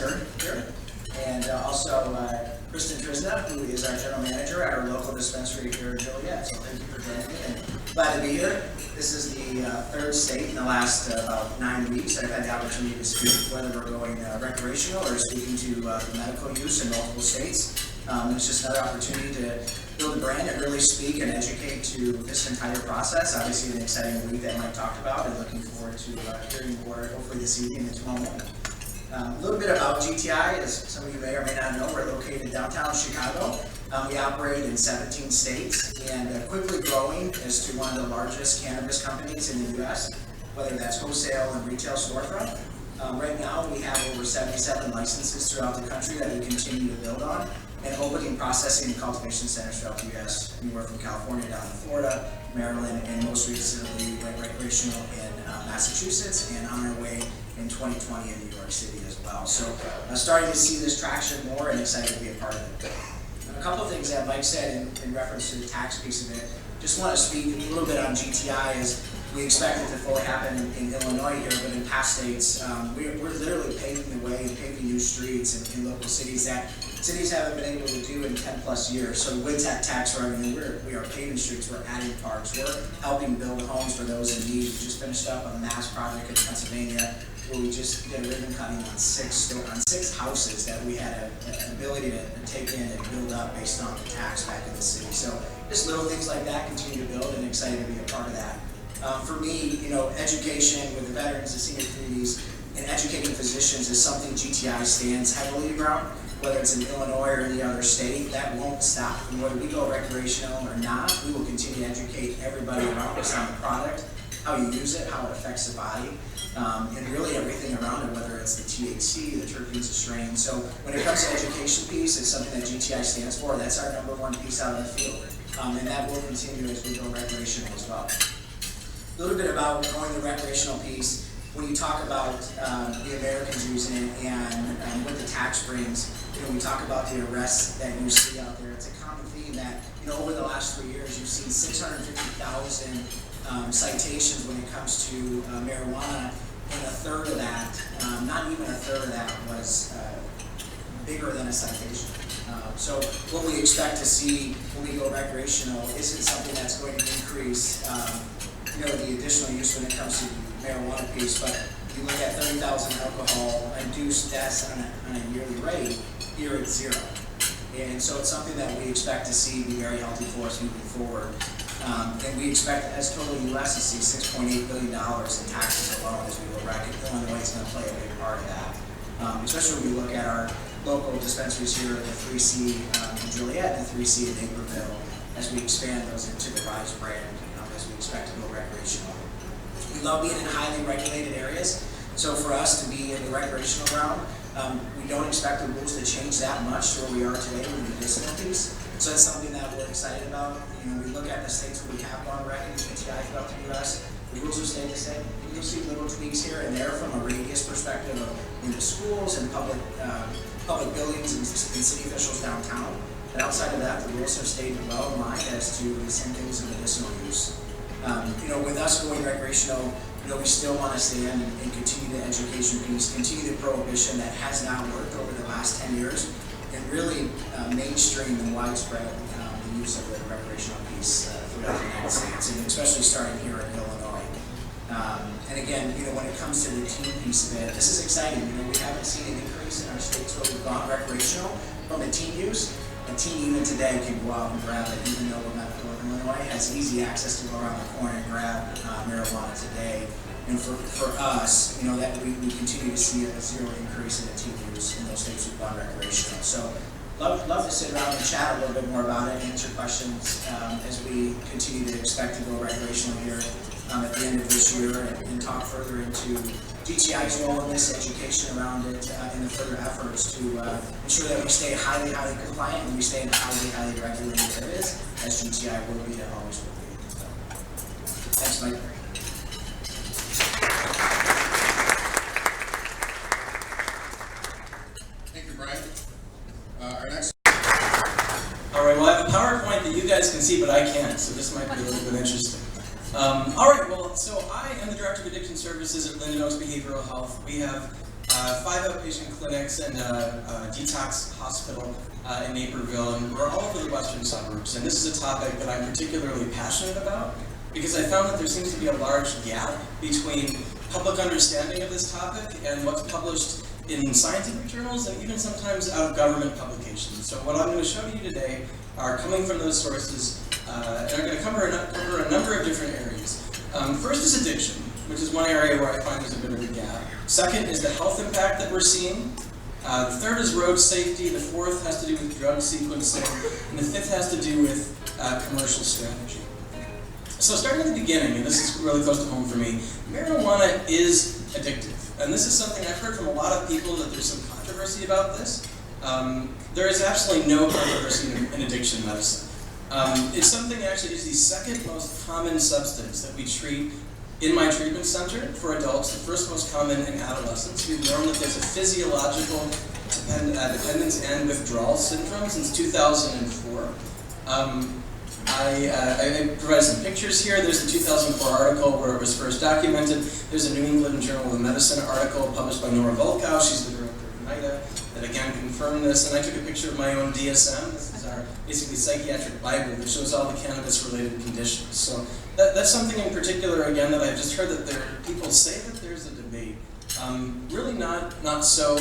Gerd here, and also Kristen Trisna, who is our general manager at our local dispensary here in Joliet. So thank you for joining me, and glad to be here. This is the third state in the last about 9 weeks that I've had the opportunity to speak, whether we're going recreational or speaking to the medical use in multiple states. It's just another opportunity to build a brand and really speak and educate to this entire process. Obviously an exciting week that Mike talked about, and looking forward to hearing more hopefully this evening and tomorrow morning. A little bit about GTI, as some of you may or may not know, we're located in downtown Chicago. We operate in 17 states and quickly growing as to one of the largest cannabis companies in the U.S., whether that's wholesale and retail storefront. Right now we have over 77 licenses throughout the country that we continue to build on, and opening, processing, and cultivation centers throughout the U.S., anywhere from California down to Florida, Maryland, and most recently recreational in Massachusetts, and on our way in 2020 in New York City as well. So starting to see this traction more and excited to be a part of it. And a couple of things that Mike said in reference to the tax piece of it, just want to speak a little bit on GTI as we expect it to fully happen in Illinois here, but in past states, we're literally paving the way and paving new streets in local cities that cities haven't been able to do in 10 plus years. So with that tax revenue, we are paving streets, we're adding parks, we're helping build homes for those in need. We just finished up a mass project in Pennsylvania where we just did a ribbon cutting on six houses that we had an ability to take in and build up based on the tax back in the city. So just little things like that continue to build, and excited to be a part of that. For me, education with the veterans, the senior communities, and educating physicians is something GTI stands heavily around, whether it's in Illinois or any other state. That won't stop. And whether we go recreational or not, we will continue to educate everybody around us on the product, how you use it, how it affects the body, and really everything around it, whether it's the THC, the terpenes, the strain. So when it comes to education piece, it's something that GTI stands for. That's our #1 piece out in the field. And that will continue as we go recreational as well. A little bit about going the recreational piece. When you talk about the Americans using it and what the tax brings, we talk about the arrests that you see out there. It's a common theme that over the last 3 years you've seen 650,000 citations when it comes to marijuana, and a third of that, not even a third of that, was bigger than a citation. So what we expect to see when we go recreational isn't something that's going to increase the additional use when it comes to the marijuana piece, but you look at 30,000 alcohol-induced deaths on a yearly rate, here it's 0. And so it's something that we expect to see be very healthy for us moving forward. And we expect, as total U.S., to see $6.8 billion in taxes alone as we go back. Illinois is going to play a big part of that, especially when we look at our local dispensaries here at the 3C in Joliet and the 3C in Naperville, as we expand those into the Rise brand, as we expect to go recreational. We love being in highly regulated areas, so for us to be in the recreational realm, we don't expect the rules to change that much to where we are today with the medicinal piece. So that's something that we're excited about. We look at the states where we have gone rec and GTI throughout the U.S. The rules will stay the same. You'll see little tweaks here and there from a radius perspective of schools and public buildings and city officials downtown. But outside of that, the rules have stayed well in line as to the same things in medicinal use. With us going recreational, we still want to stand and continue the education piece, continue the prohibition that has not worked over the last 10 years, and really mainstream and widespread the use of the recreational piece throughout the United States, and especially starting here in Illinois. And again, when it comes to the teen piece of it, this is exciting. We haven't seen an increase in our states where we've gone recreational from the teen use. A teen even today can go out and grab it, even though Illinois has easy access to go around the corner and grab marijuana today. And for us, that we continue to see a 0 increase in the teen use in those states who've gone recreational. So love to sit around and chat a little bit more about it, answer questions as we continue to expect to go recreational here at the end of this year, and talk further into GTI's role in this, education around it, and the further efforts to ensure that we stay highly compliant and we stay in highly regulated areas, as GTI will be and always will be. So, thanks, Mike. Thank you, Bryan. Our next. All right, well, I have a PowerPoint that you guys can see, but I can't, so this might be a little bit interesting. All right, well, so I am the Director of Addiction Services at Linden Behavioral Health. We have 5 outpatient clinics and a detox hospital in Naperville, and we're all over the western suburbs. And this is a topic that I'm particularly passionate about because I found that there seems to be a large gap between public understanding of this topic and what's published in scientific journals and even sometimes out of government publications. So what I'm going to show you today are coming from those sources and are going to cover a number of different areas. First is addiction, which is one area where I find there's a bit of a gap. Second is the health impact that we're seeing. The third is road safety. The fourth has to do with drug sequencing. And the fifth has to do with commercial strategy. So starting at the beginning, and this is really close to home for me, marijuana is addictive. And this is something I've heard from a lot of people that there's some controversy about this. There is absolutely no controversy in addiction medicine. It's something actually is the second most common substance that we treat in my treatment center for adults, the first most common in adolescents. We've learned that there's a physiological dependence and withdrawal syndrome since 2004. I provided some pictures here. There's the 2004 article where it was first documented. There's a New England Journal of Medicine article published by Nora Volkow. She's the director of NIDA that again confirmed this. And I took a picture of my own DSM. This is our basically psychiatric Bible that shows all the cannabis-related conditions. So that's something in particular, again, that I've just heard that people say that there's a debate. Really not so.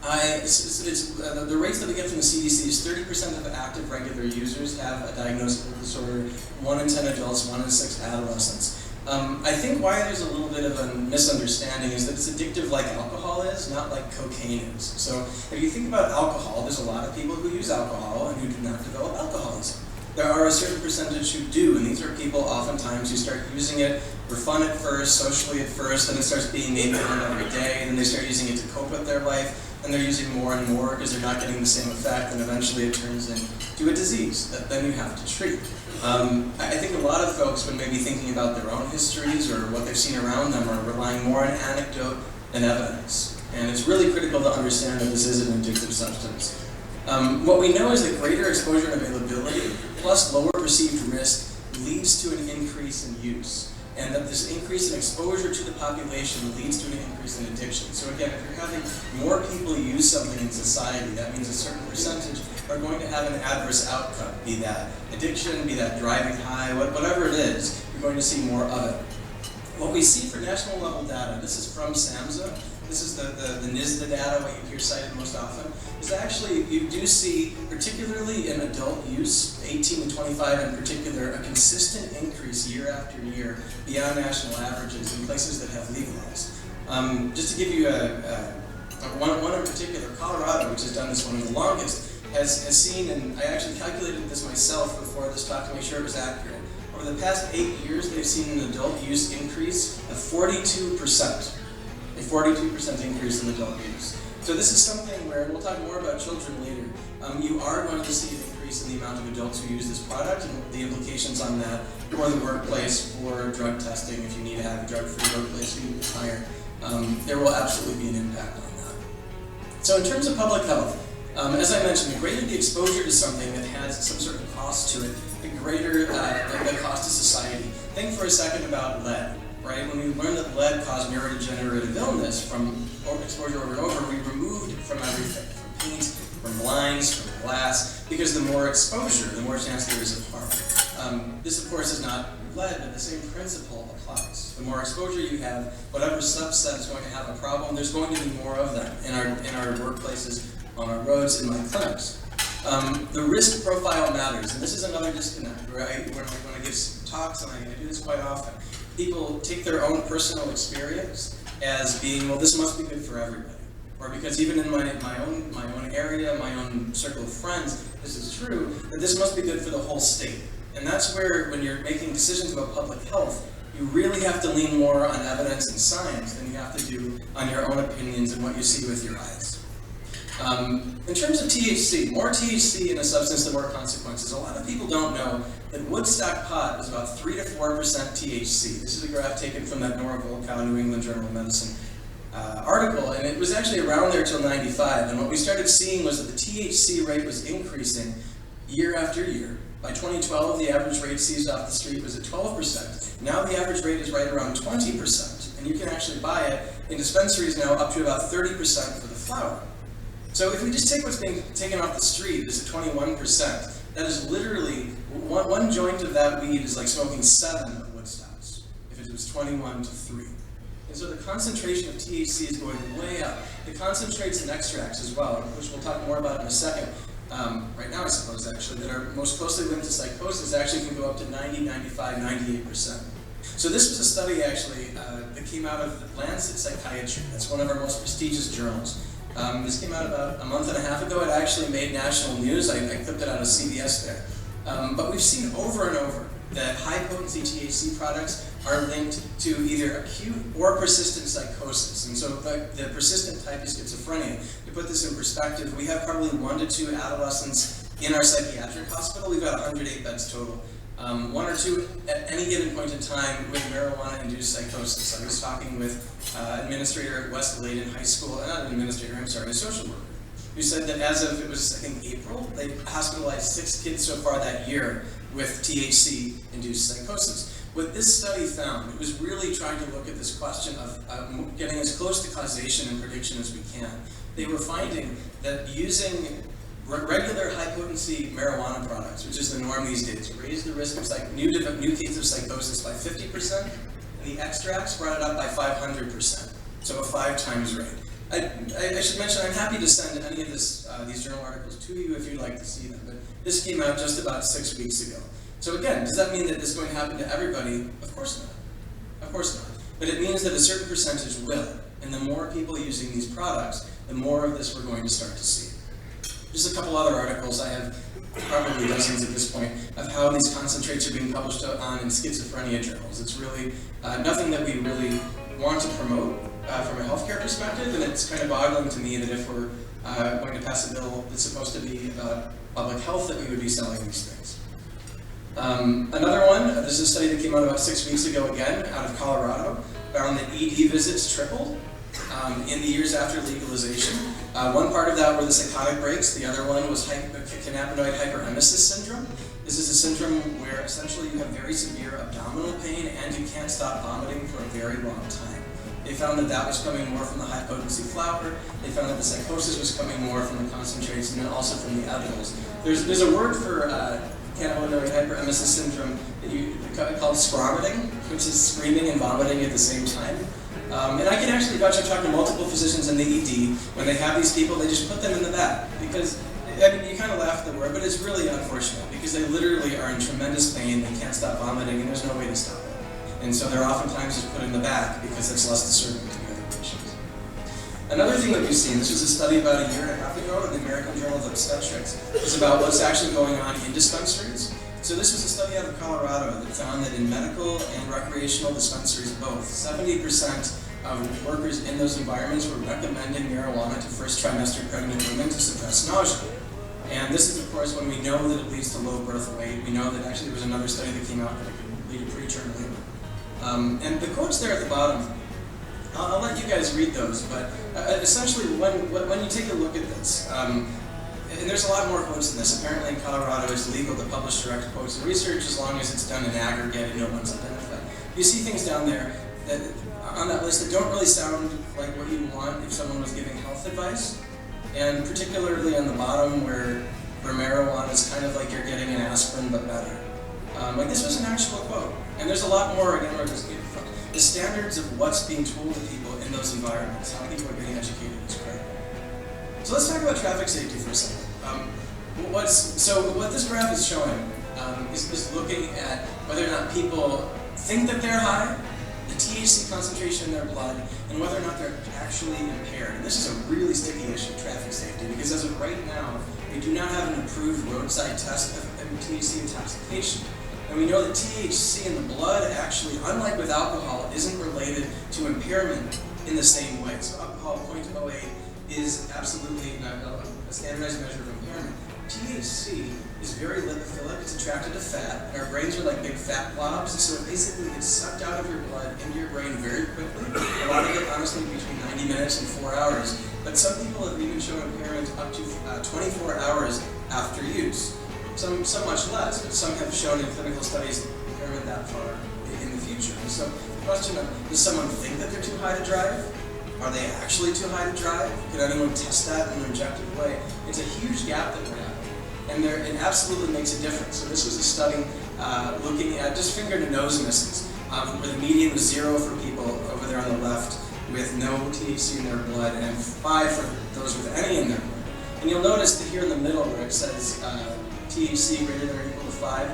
The rates that we get from the CDC is 30% of active regular users have a diagnosis of disorder, 1 in 10 adults, 1 in 6 adolescents. I think why there's a little bit of a misunderstanding is that it's addictive like alcohol is, not like cocaine is. So if you think about alcohol, there's a lot of people who use alcohol and who do not develop alcoholism. There are a certain percentage who do, and these are people oftentimes who start using it for fun at first, socially at first, then it starts being maybe on every day, and then they start using it to cope with their life. And they're using more and more because they're not getting the same effect, and eventually it turns into a disease that then you have to treat. I think a lot of folks, when maybe thinking about their own histories or what they've seen around them, are relying more on anecdote than evidence. And it's really critical to understand that this is an addictive substance. What we know is that greater exposure and availability, plus lower perceived risk, leads to an increase in use. And that this increase in exposure to the population leads to an increase in addiction. So again, if you're having more people use something in society, that means a certain percentage are going to have an adverse outcome, be that addiction, be that driving high, whatever it is, you're going to see more of it. What we see for national level data, this is from SAMHSA, this is the NISDA data, what you hear cited most often, is actually you do see, particularly in adult use, 18 to 25 in particular, a consistent increase year after year beyond national averages in places that have legalized. Just to give you one in particular, Colorado, which has done this one the longest, has seen, and I actually calculated this myself before this talk to make sure it was accurate. Over the past 8 years, they've seen an adult use increase of 42%. A 42% increase in adult use. So this is something where, and we'll talk more about children later, you are going to see an increase in the amount of adults who use this product and the implications on that for the workplace, for drug testing, if you need to have a drug-free workplace, you need to hire. There will absolutely be an impact on that. So in terms of public health, as I mentioned, the greater the exposure to something that has some sort of cost to it, the greater the cost to society. Think for a second about lead. Right? When we learned that lead caused neurodegenerative illness from exposure over and over, we removed from everything, from paint, from blinds, from glass, because the more exposure, the more chance there is of harm. This, of course, is not lead, but the same principle applies. The more exposure you have, whatever subset is going to have a problem, there's going to be more of them in our workplaces, on our roads, in my clinics. The risk profile matters, and this is another disconnect, right? When I give talks, and I do this quite often, people take their own personal experience as being, well, this must be good for everybody. Or because even in my own area, my own circle of friends, this is true, that this must be good for the whole state. And that's where, when you're making decisions about public health, you really have to lean more on evidence and science than you have to do on your own opinions and what you see with your eyes. In terms of THC, more THC in a substance, the more consequences. A lot of people don't know that Woodstock pot is about 3 to 4% THC. This is a graph taken from that Nora Volkow New England Journal of Medicine article, and it was actually around there till 95. And what we started seeing was that the THC rate was increasing year after year. By 2012, the average rate seized off the street was at 12%. Now the average rate is right around 20%, and you can actually buy it in dispensaries now up to about 30% for the flower. So if we just take what's being taken off the street, this is 21%. That is literally, one joint of that weed is like smoking 7 of Woodstocks, if it was 21 to 3. And so the concentration of THC is going way up. The concentrates and extracts as well, which we'll talk more about in a second, right now I suppose actually, that are most closely linked to psychosis actually can go up to 90, 95, 98%. So this was a study actually that came out of the Lancet Psychiatry. That's one of our most prestigious journals. This came out about a month and a half ago. It actually made national news. I clipped it out of CBS there. But we've seen over and over that high-potency THC products are linked to either acute or persistent psychosis. And so the persistent type is schizophrenia. To put this in perspective, we have probably 1 to 2 adolescents in our psychiatric hospital. We've got 108 beds total. 1 or 2 at any given point in time with marijuana-induced psychosis. I was talking with administrator at West Linden High School, not an administrator, I'm sorry, a social worker, who said that as of, it was I think April, they hospitalized 6 kids so far that year with THC-induced psychosis. What this study found, it was really trying to look at this question of getting as close to causation and prediction as we can. They were finding that using regular high-potency marijuana products, which is the norm these days, raised the risk of new cases of psychosis by 50%, and the extracts brought it up by 500%, so a 5 times rate. I should mention I'm happy to send any of these journal articles to you if you'd like to see them, but this came out just about 6 weeks ago. So again, does that mean that this is going to happen to everybody? Of course not. Of course not. But it means that a certain percentage will, and the more people using these products, the more of this we're going to start to see. Just a couple other articles, I have probably dozens at this point, of how these concentrates are being published on in schizophrenia journals. It's really nothing that we really want to promote from a healthcare perspective, and it's kind of boggling to me that if we're going to pass a bill that's supposed to be about public health, that we would be selling these things. Another one, this is a study that came out about 6 weeks ago again, out of Colorado, found that ED visits tripled in the years after legalization. One part of that were the psychotic breaks, the other one was cannabinoid hyperemesis syndrome. This is a syndrome where essentially you have very severe abdominal pain and you can't stop vomiting for a very long time. They found that that was coming more from the high-potency flower. They found that the psychosis was coming more from the concentrates and then also from the edibles. There's a word for cannabinoid hyperemesis syndrome called scromiting, which is screaming and vomiting at the same time. And I can actually vouch, I've talked to multiple physicians in the ED, when they have these people, they just put them in the back. Because, I mean, you kind of laugh at the word, but it's really unfortunate, because they literally are in tremendous pain, they can't stop vomiting, and there's no way to stop it. And so they're oftentimes just put in the back, because it's less disturbing to the other patients. Another thing that we've seen, this was a study about a year and a half ago in the American Journal of Obstetrics, is about what's actually going on in dispensaries. So this was a study out of Colorado that found that in medical and recreational dispensaries both, 70% of workers in those environments were recommending marijuana to first trimester pregnant women to suppress nausea. And this is, of course, when we know that it leads to low birth weight. We know that actually there was another study that came out that it could lead to preterm labor. And the quotes there at the bottom, I'll let you guys read those, but essentially when you take a look at this, and there's a lot more quotes in this. Apparently in Colorado it's legal to publish direct quotes in research as long as it's done in aggregate and no one's identified. You see things down there that, on that list that don't really sound like what you want if someone was giving health advice. And particularly on the bottom where marijuana is kind of like you're getting an aspirin but better. Like this was an actual quote. And there's a lot more, again, where this came from. The standards of what's being told to people in those environments, how people are getting educated is critical. So let's talk about traffic safety for a second. So what this graph is showing is looking at whether or not people think that they're high, the THC concentration in their blood, and whether or not they're actually impaired. And this is a really sticky issue, traffic safety, because as of right now, we do not have an approved roadside test of THC intoxication. And we know that THC in the blood actually, unlike with alcohol, isn't related to impairment in the same way. So alcohol 0.08 is absolutely a standardized measure of impairment. THC is very lipophilic, it's attracted to fat, and our brains are like big fat blobs, and so it basically gets sucked out of your blood into your brain very quickly. A lot of it, honestly, between 90 minutes and 4 hours. But some people have even shown impairment up to 24 hours after use. Some much less, but some have shown in clinical studies impairment that far in the future. And so the question of, does someone think that they're too high to drive? Are they actually too high to drive? Could anyone test that in an objective way? It's a huge gap that we're having, and it absolutely makes a difference. So this was a study looking at just finger to nose misses, where the median was 0 for people over there on the left with no THC in their blood, and 5 for those with any in their blood. And you'll notice that here in the middle where it says THC greater than or equal to 5,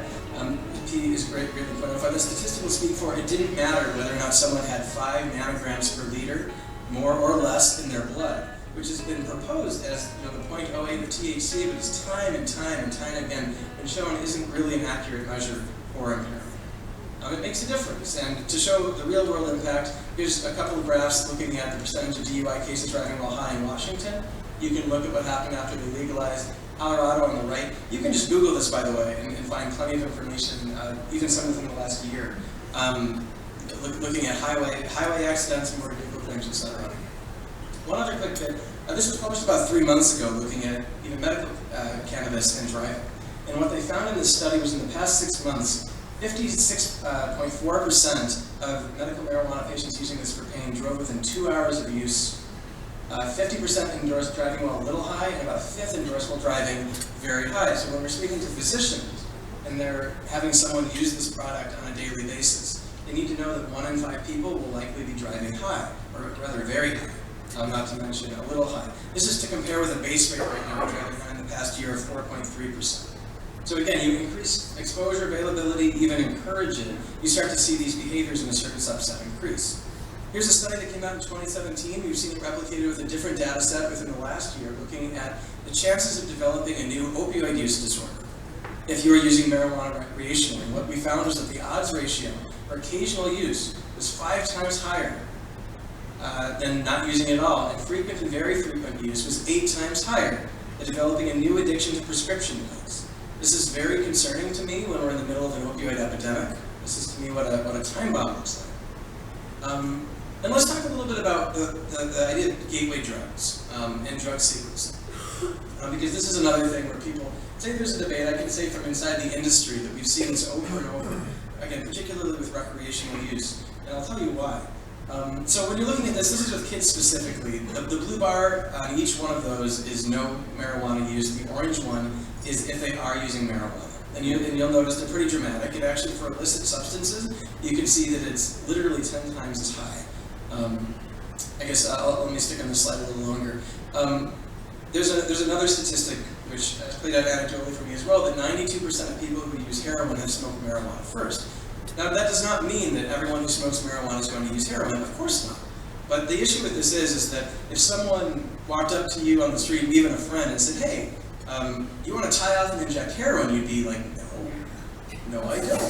P is greater than 0.05. The statistical speak for it didn't matter whether or not someone had 5 nanograms per liter, more or less, in their blood, which has been proposed as the 0.08 of THC, but it's time and time again been shown isn't really an accurate measure for impairment. It makes a difference, and to show the real world impact, here's a couple of graphs looking at the percentage of DUI cases driving while high in Washington. You can look at what happened after they legalized Colorado on the right. You can just Google this, by the way, and find plenty of information, even some within the last year, looking at highway accidents, motor vehicle claims, etc. One other quick bit. This was published about 3 months ago, looking at even medical cannabis and driving. And what they found in this study was in the past 6 months, 56.4% of medical marijuana patients using this for pain drove within 2 hours of use. 50% endorsed driving while a little high, and about a fifth endorsed while driving very high. So when we're speaking to physicians and they're having someone use this product on a daily basis, they need to know that 1 in 5 people will likely be driving high, or rather very high, not to mention a little high. This is to compare with a base rate right now, driving high in the past year of 4.3%. So again, you increase exposure, availability, even encourage it, you start to see these behaviors in a certain subset increase. Here's a study that came out in 2017. We've seen it replicated with a different data set within the last year, looking at the chances of developing a new opioid use disorder if you were using marijuana recreationally. What we found was that the odds ratio for occasional use was 5 times higher than not using it at all, and frequent and very frequent use was 8 times higher than developing a new addiction to prescription drugs. This is very concerning to me when we're in the middle of an opioid epidemic. This is to me what a time bomb looks like. And let's talk a little bit about the idea of gateway drugs and drug sequencing. Because this is another thing where people say there's a debate. I can say from inside the industry that we've seen this over and over, again, particularly with recreational use. And I'll tell you why. So when you're looking at this is with kids specifically. The blue bar on each one of those is no marijuana use. The orange one is if they are using marijuana. And you'll notice they're pretty dramatic. And actually for illicit substances, you can see that it's literally 10 times as high. I guess let me stick on this slide a little longer. There's another statistic which has played out anecdotally for me as well, that 92% of people who use heroin have smoked marijuana first. Now that does not mean that everyone who smokes marijuana is going to use heroin, of course not. But the issue with this is that if someone walked up to you on the street, even a friend, and said, hey, you want to tie off and inject heroin, you'd be like, no I don't.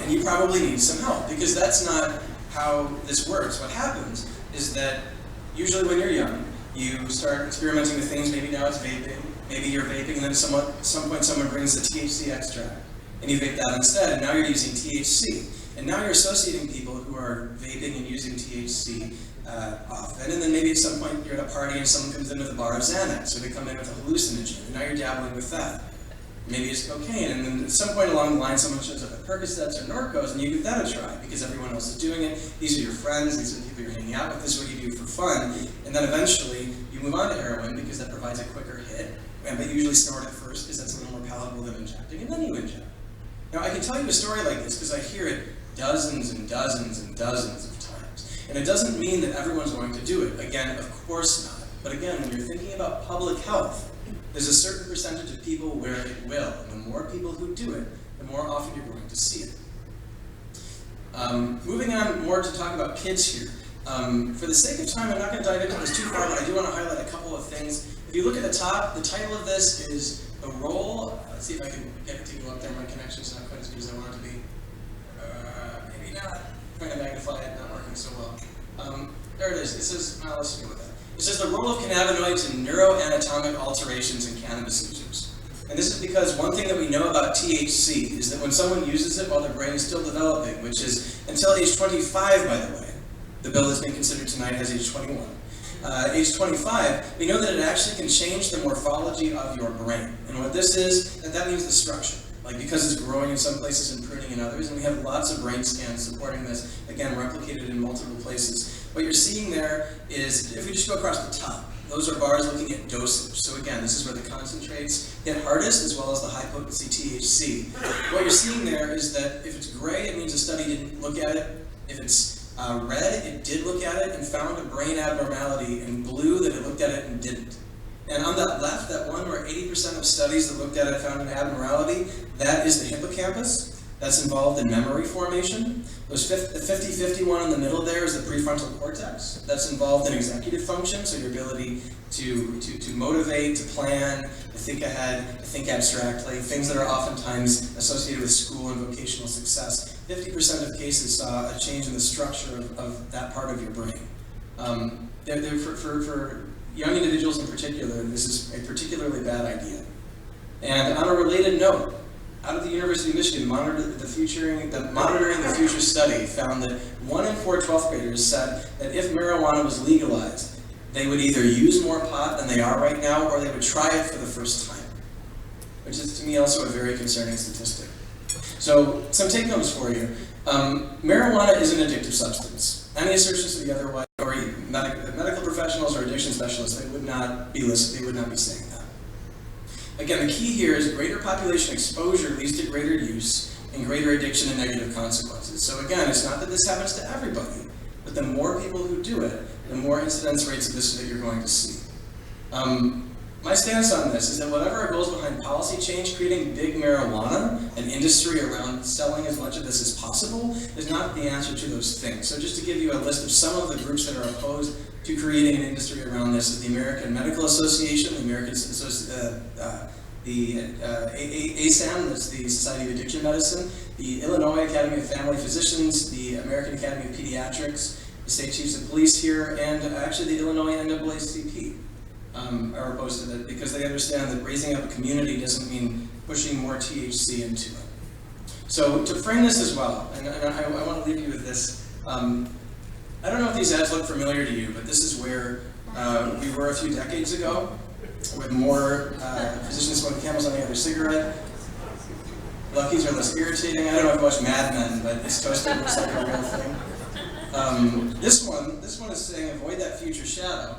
And you probably need some help, because that's not how this works. What happens is that usually when you're young, you start experimenting with things. Maybe now it's vaping, maybe you're vaping, and then at some point someone brings the THC extract, and you vape that instead, and now you're using THC. And now you're associating people who are vaping and using THC often, and then maybe at some point you're at a party and someone comes into the bar of Xanax, or they come in with a hallucinogen, and now you're dabbling with that. Maybe it's cocaine, and then at some point along the line someone shows up at Percocets or Norcos, and you give that a try, because everyone else is doing it. These are your friends, these are the people you're hanging out with, this is what you do for fun, and then eventually you move on to heroin because that provides a quicker hit, but you usually snort it first because that's a little more palatable than injecting, and then you inject. Now I can tell you a story like this because I hear it dozens and dozens and dozens of times, and it doesn't mean that everyone's going to do it. Again, of course not, but again, when you're thinking about public health, there's a certain percentage of people where it will, and the more people who do it, the more often you're going to see it. Moving on more to talk about kids here. For the sake of time, I'm not going to dive into this too far, but I do want to highlight a couple of things. If you look at the top, the title of this is The Role. Let's see if I can get it to go up there. My connection's not quite as good as I want it to be. Maybe not. I'm trying to magnify it, not working so well. There it is. It says, let's go with that. It says the role of cannabinoids in neuroanatomic alterations in cannabis users. And this is because one thing that we know about THC is that when someone uses it while their brain is still developing, which is until age 25, by the way, the bill that's being considered tonight has age 21. Age 25, we know that it actually can change the morphology of your brain. And what this is, that means the structure. Like because it's growing in some places and pruning in others, and we have lots of brain scans supporting this, again, replicated in multiple places. What you're seeing there is, if we just go across the top, those are bars looking at dosage. So again, this is where the concentrates hit hardest, as well as the high potency THC. What you're seeing there is that if it's gray, it means a study didn't look at it. If it's red, it did look at it and found a brain abnormality, and blue, that it looked at it and didn't. And on that left, that one where 80% of studies that looked at it found an abnormality, that is the hippocampus. That's involved in memory formation. The 50-50 one in the middle there is the prefrontal cortex. That's involved in executive function, so your ability to motivate, to plan, to think ahead, to think abstractly, things that are oftentimes associated with school and vocational success. 50% of cases saw a change in the structure of that part of your brain. For young individuals in particular, this is a particularly bad idea. And on a related note, out of the University of Michigan, Monitoring the Future study found that 1 in 4 12th graders said that if marijuana was legalized, they would either use more pot than they are right now, or they would try it for the first time, which is to me also a very concerning statistic. So, some take-homes for you. Marijuana is an addictive substance. Any assertions to the otherwise, or medical professionals or addiction specialists, they would not be listening, they would not be saying that. Again, the key here is greater population exposure leads to greater use and greater addiction and negative consequences. So again, it's not that this happens to everybody, but the more people who do it, the more incidence rates of this that you're going to see. My stance on this is that whatever our goals behind policy change, creating big marijuana, an industry around selling as much of this as possible, is not the answer to those things. So just to give you a list of some of the groups that are opposed to creating an industry around this is the American Medical Association, the American ASAM, that's the Society of Addiction Medicine, the Illinois Academy of Family Physicians, the American Academy of Pediatrics, the State Chiefs of Police here, and actually the Illinois NAACP are opposed to that because they understand that raising up a community doesn't mean pushing more THC into it. So to frame this as well, and I want to leave you with this. I don't know if these ads look familiar to you, but this is where we were a few decades ago, with more physicians smoking Camels on the other cigarette. Luckies are less irritating. I don't know if you watch Mad Men, but this toaster looks like a real thing. This one is saying avoid that future shadow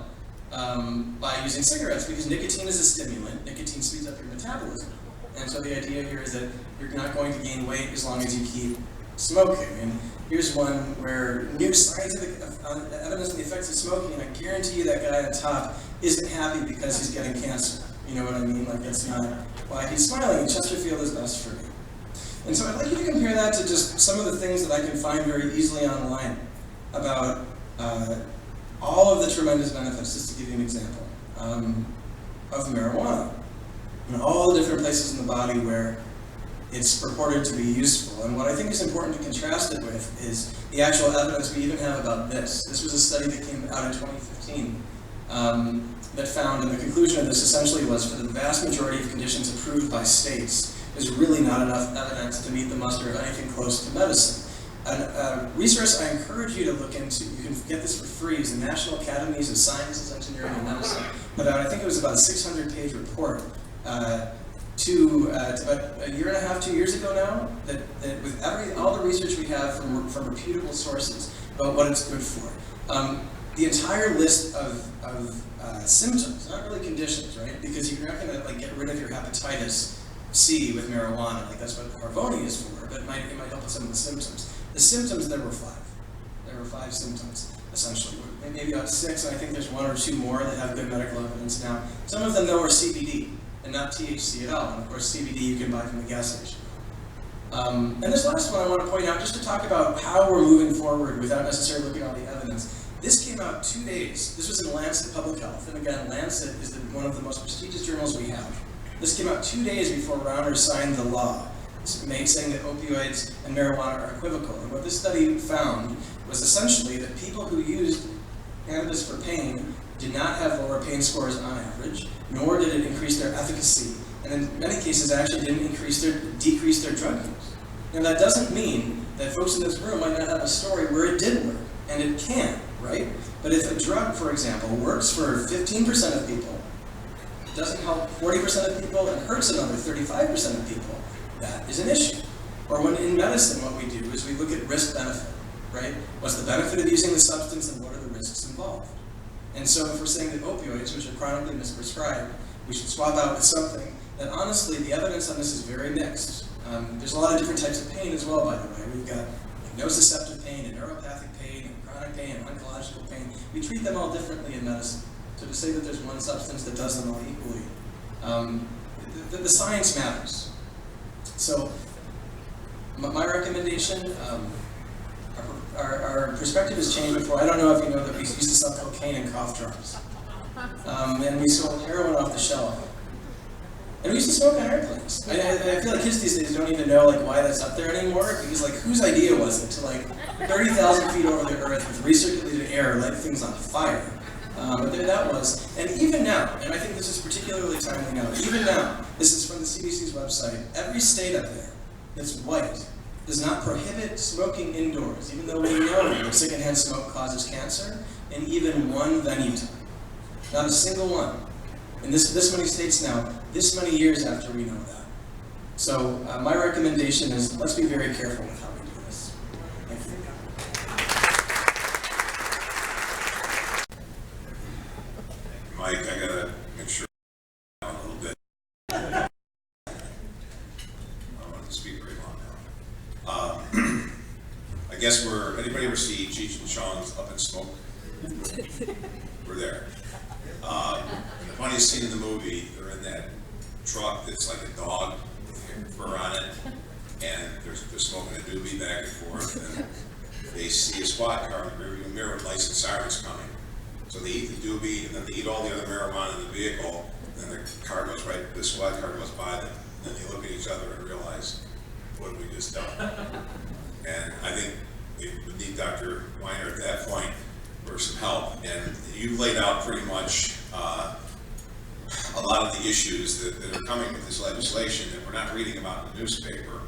by using cigarettes, because nicotine is a stimulant. Nicotine speeds up your metabolism. And so the idea here is that you're not going to gain weight as long as you keep smoking. And here's one where new scientific evidence on the effects of smoking, and I guarantee you that guy on top isn't happy because he's getting cancer. You know what I mean? Like, that's not why he's smiling, and Chesterfield is best for me. And so I'd like you to compare that to just some of the things that I can find very easily online about all of the tremendous benefits, just to give you an example, of marijuana. And all the different places in the body where it's purported to be useful. And what I think is important to contrast it with is the actual evidence we even have about this. This was a study that came out in 2015 that found, and the conclusion of this essentially was, for the vast majority of conditions approved by states, there's really not enough evidence to meet the muster of anything close to medicine. A resource I encourage you to look into, you can get this for free, is the National Academies of Sciences, Engineering, and Medicine. But I think it was about a 600-page report about a year and a half, 2 years ago now, that with all the research we have from reputable sources about what it's good for. The entire list of symptoms, not really conditions, right? Because you're not going to get rid of your hepatitis C with marijuana, like that's what Harvoni is for, but it might help with some of the symptoms. The symptoms, there were 5. There were 5 symptoms, essentially. Maybe about 6, and I think there's 1 or 2 more that have good medical evidence now. Some of them, though, are CBD, and not THC at all. And of course, CBD you can buy from the gas station. And this last one I want to point out, just to talk about how we're moving forward without necessarily looking at all the evidence. This came out 2 days. This was in Lancet Public Health. And again, Lancet is one of the most prestigious journals we have. This came out 2 days before Weiner signed the law, saying that opioids and marijuana are equivocal. And what this study found was essentially that people who used cannabis for pain did not have lower pain scores on average, nor did it increase their efficacy, and in many cases actually didn't decrease their drug use. Now that doesn't mean that folks in this room might not have a story where it did work, and it can, right? But if a drug, for example, works for 15% of people, doesn't help 40% of people, and hurts another 35% of people, that is an issue. Or when in medicine what we do is we look at risk-benefit, right? What's the benefit of using the substance, and what are the risks involved. And so if we're saying that opioids, which are chronically misprescribed, we should swap out with something, then honestly the evidence on this is very mixed. There's a lot of different types of pain as well, by the way. We've got nociceptive pain, and neuropathic pain, and chronic pain, and oncological pain. We treat them all differently in medicine. So to say that there's one substance that does them all equally, the science matters. So my recommendation, our perspective has changed before. I don't know if you know that we used to sell cocaine in cough drops. And we sold heroin off the shelf. And we used to smoke on airplanes. I feel like kids these days don't even know why that's up there anymore, because whose idea was it to 30,000 feet over the earth with recirculated air light things on fire? But there that was. And even now, and I think this is particularly timely now, even now, this is from the CDC's website, every state up there that's white does not prohibit smoking indoors, even though we know that secondhand smoke causes cancer, in even one venue type. Not a single one. In this many states now, this many years after we know that. So my recommendation is, let's be very careful with how we do this. Thank you. Mike, I gotta make sure a little bit. I don't want to speak very long now. I guess anybody ever see Cheech and Chong's Up in Smoke? We're there. And the funniest scene in the movie, they're in that truck that's like a dog with fur on it, and they're smoking a doobie back and forth, and they see a squad car in the rearview mirror with lights and sirens coming. So they eat the doobie, and then they eat all the other marijuana in the vehicle, and then the squad car goes by them, and they look at each other and realize, what have we just done? And I think we would need Dr. Weiner at that point for some help. And you laid out pretty much a lot of the issues that are coming with this legislation that we're not reading about in the newspaper.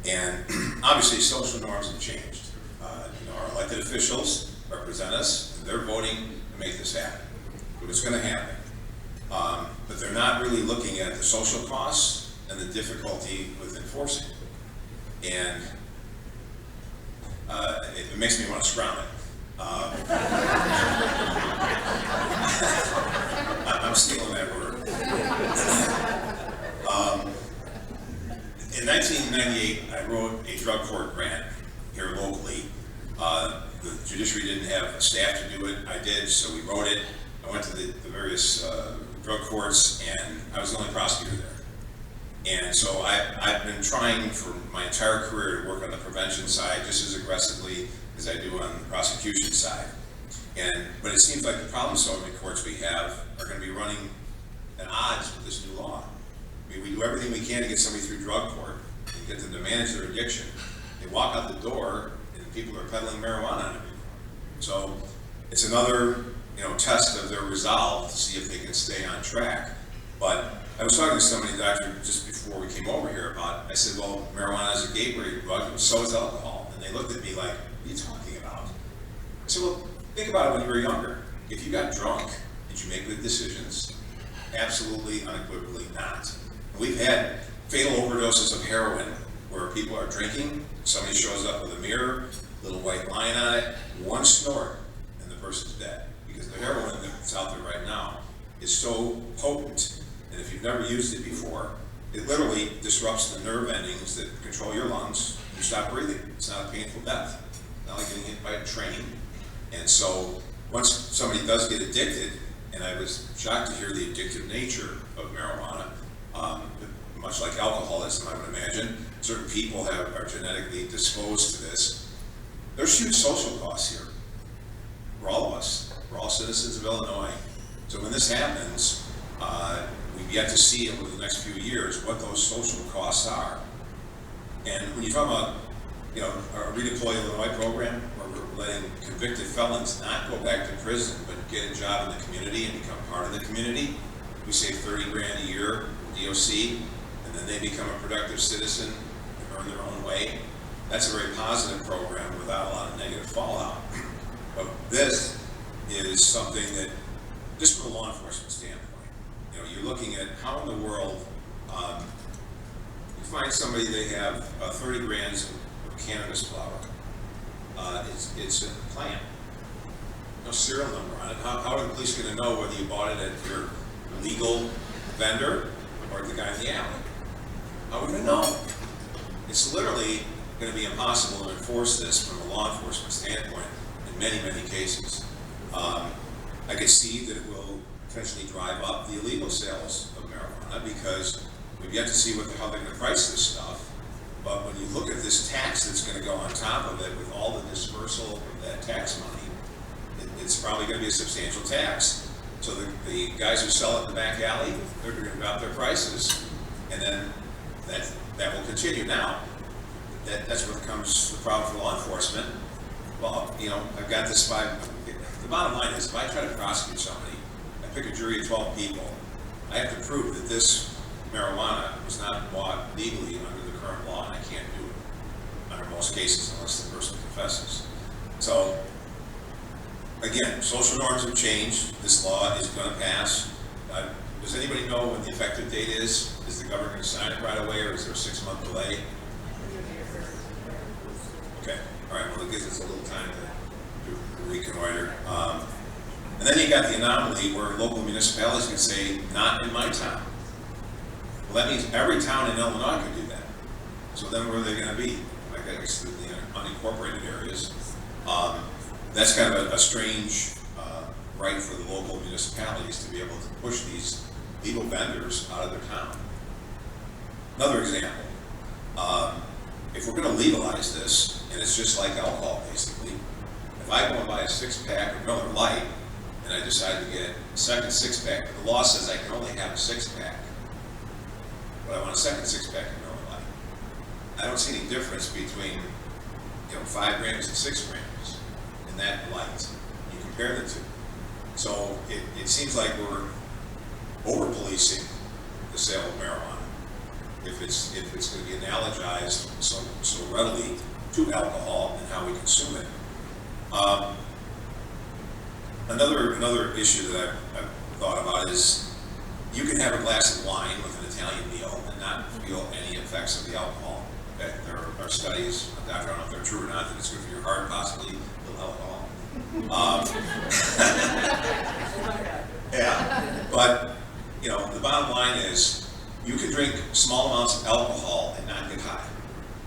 And obviously social norms have changed. Our elected officials represent us, and they're voting to make this happen. But it's going to happen. But they're not really looking at the social costs and the difficulty with enforcing it. And it makes me want to scrounge it. I'm stealing that word. In 1998, I wrote a drug court grant here locally. The judiciary didn't have a staff to do it. I did, so we wrote it. I went to the various drug courts, and I was the only prosecutor there. And so I've been trying for my entire career to work on the prevention side just as aggressively as I do on the prosecution side. But it seems like the problem-solving courts we have are going to be running at odds with this new law. I mean, we do everything we can to get somebody through drug court and get them to manage their addiction. They walk out the door, and people are peddling marijuana on every corner. So it's another, test of their resolve to see if they can stay on track. But I was talking to somebody, doctor, just before we came over here I said, well, marijuana is a gateway drug, and so is alcohol. And they looked at me like, what are you talking about? I said, well, think about it when you were younger. If you got drunk, did you make good decisions? Absolutely, unequivocally not. We've had fatal overdoses of heroin where people are drinking, somebody shows up with a mirror, little white line on it, one snort, and the person's dead. Because the heroin that's out there right now is so potent, and if you've never used it before, it literally disrupts the nerve endings that control your lungs. You stop breathing. It's not a painful death. Not like getting hit by a train. And so once somebody does get addicted, and I was shocked to hear the addictive nature of marijuana, much like alcoholism, I would imagine, certain people are genetically disposed to this. There's huge social costs here for all of us. We're all citizens of Illinois. So when this happens, we've yet to see over the next few years what those social costs are. And when you talk about, our Redeploy Illinois program, where we're letting convicted felons not go back to prison, but get a job in the community and become part of the community, we save $30 grand a year DOC, and then they become a productive citizen and earn their own way. That's a very positive program without a lot of negative fallout. But this is something that, just from a law enforcement standpoint, you're looking at how in the world you find somebody, they have 30 grams of cannabis flower. It's a plant. no serial number on it. How are the police going to know whether you bought it at your legal vendor or the guy in the alley? How are we going to know? It's literally going to be impossible to enforce this from a law enforcement standpoint in many, many cases. I could see that it will potentially drive up the illegal sales of marijuana because we've yet to see how they're going to price this stuff. But when you look at this tax that's going to go on top of it with all the dispersal of that tax money, it's probably going to be a substantial tax. So the guys who sell it in the back alley, they're going to drop their prices, and then that will continue. Now, that's where comes the problem for law enforcement. Well, I've got this the bottom line is, if I try to prosecute somebody, I pick a jury of 12 people, I have to prove that this marijuana was not bought legally under the current law, and I can't do it under most cases unless the person confesses. So, again, social norms have changed. This law is going to pass. Does anybody know when the effective date is? Is the governor going to sign it right away, or is there a 6-month delay? Okay, all right, well, it gives us a little time to reconnoiter. And then you got the anomaly where local municipalities can say, not in my town. Well, that means every town in Illinois could do that. So then where are they going to be? Like, I guess the unincorporated areas. That's kind of a strange right for the local municipalities to be able to push these legal vendors out of their town. Another example, if we're going to legalize this, and it's just like alcohol basically, if I go and buy a 6-pack of Miller Lite, and I decide to get a second 6-pack, the law says I can only have a 6-pack, but I want a second 6-pack of Miller Lite. I don't see any difference between 5 grams and 6 grams in that light. You compare the two. So it seems like we're over-policing the sale of marijuana. If it's going to be analogized so readily to alcohol and how we consume it. Another issue that I've thought about is you can have a glass of wine with an Italian meal and not feel any effects of the alcohol. There are studies, I don't know if they're true or not, that it's good for your heart, possibly, a little alcohol. Yeah, but the bottom line is you can drink small amounts of alcohol and not get high.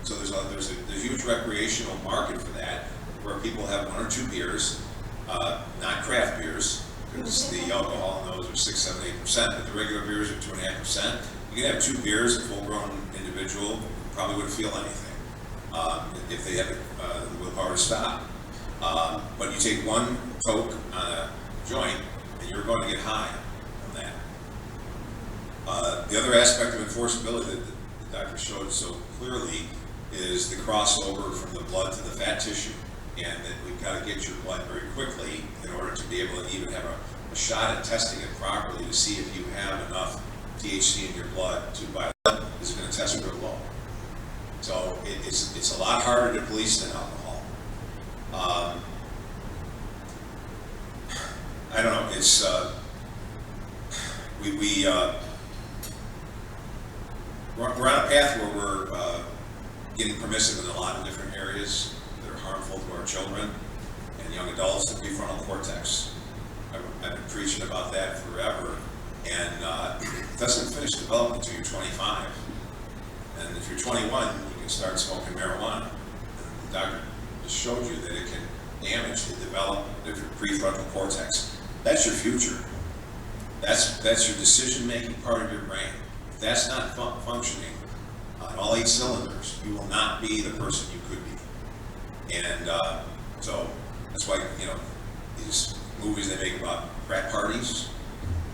So there's a huge recreational market for that, where people have 1 or 2 beers, not craft beers, because the alcohol in those are 6, 7, 8%, but the regular beers are 2.5%. You can have 2 beers, a full-grown individual probably wouldn't feel anything if they had the willpower to stop. But you take 1 Coke on a joint, and you're going to get high on that. The other aspect of enforceability that the doctor showed so clearly is the crossover from the blood to the fat tissue, and that we've got to get your blood very quickly in order to be able to even have a shot at testing it properly to see if you have enough THC in your blood to buy it. Is going to test real low. So it's a lot harder to police than alcohol. I don't know. It's we're on a path where we're getting permissive in a lot of different areas that are harmful to our children and young adults. The prefrontal cortex. I've been preaching about that forever, and it doesn't finish developing until you're 25. And if you're 21, you can start smoking marijuana. And the doctor just showed you that it can damage the different prefrontal cortex. That's your future. That's your decision-making part of your brain. If that's not functioning on all 8 cylinders, you will not be the person you could be. And so that's why these movies they make about frat parties.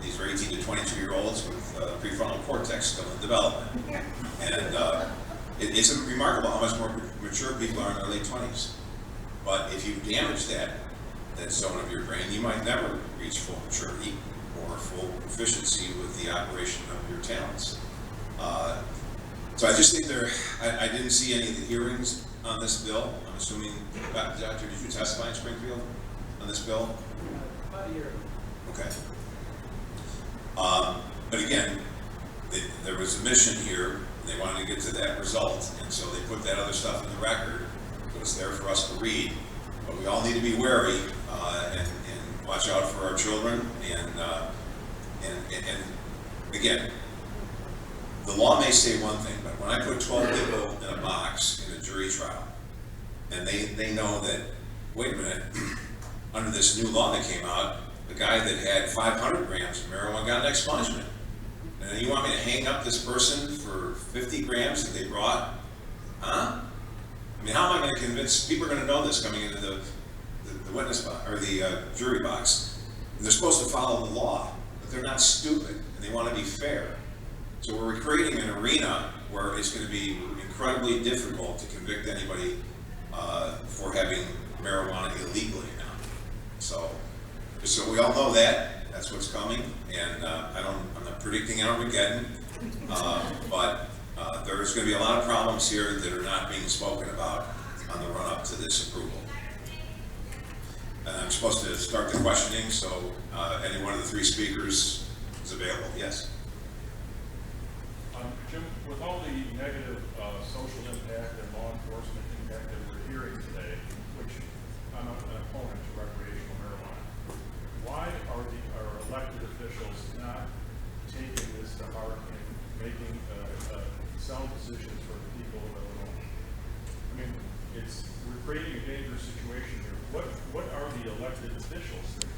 These are 18 to 22-year-olds with prefrontal cortex still in development. And it's remarkable how much more mature people are in their late 20s. But if you damage that zone of your brain, you might never reach full maturity or full proficiency with the operation of your talents. So I just think I didn't see any of the hearings on this bill. I'm assuming, Doctor, did you testify in Springfield on this bill? About a year. Okay. But again, there was a mission here, and they wanted to get to that result, and so they put that other stuff in the record. It was there for us to read, but we all need to be wary and watch out for our children, and again, the law may say one thing, but when I put 12 people in a box in a jury trial, and they know that, wait a minute, under this new law that came out, the guy that had 500 grams of marijuana got an expungement. And then you want me to hang up this person for 50 grams that they brought? Huh? I mean, how am I going to convince, people are going to know this coming into the witness box, or the jury box. And they're supposed to follow the law, but they're not stupid, and they want to be fair. So we're creating an arena where it's going to be incredibly difficult to convict anybody for having marijuana illegally now. So, just so we all know that, that's what's coming, and I'm not predicting Armageddon, but there's going to be a lot of problems here that are not being spoken about on the run-up to this approval. And I'm supposed to start the questioning, so any one of the three speakers is available. Yes? Jim, with all the negative social impact and law enforcement impact that we're hearing today, which I'm an opponent to recreational marijuana, why are our elected officials not taking this to heart and making sound decisions for the people of Illinois? I mean, we're creating a dangerous situation here. What are the elected officials that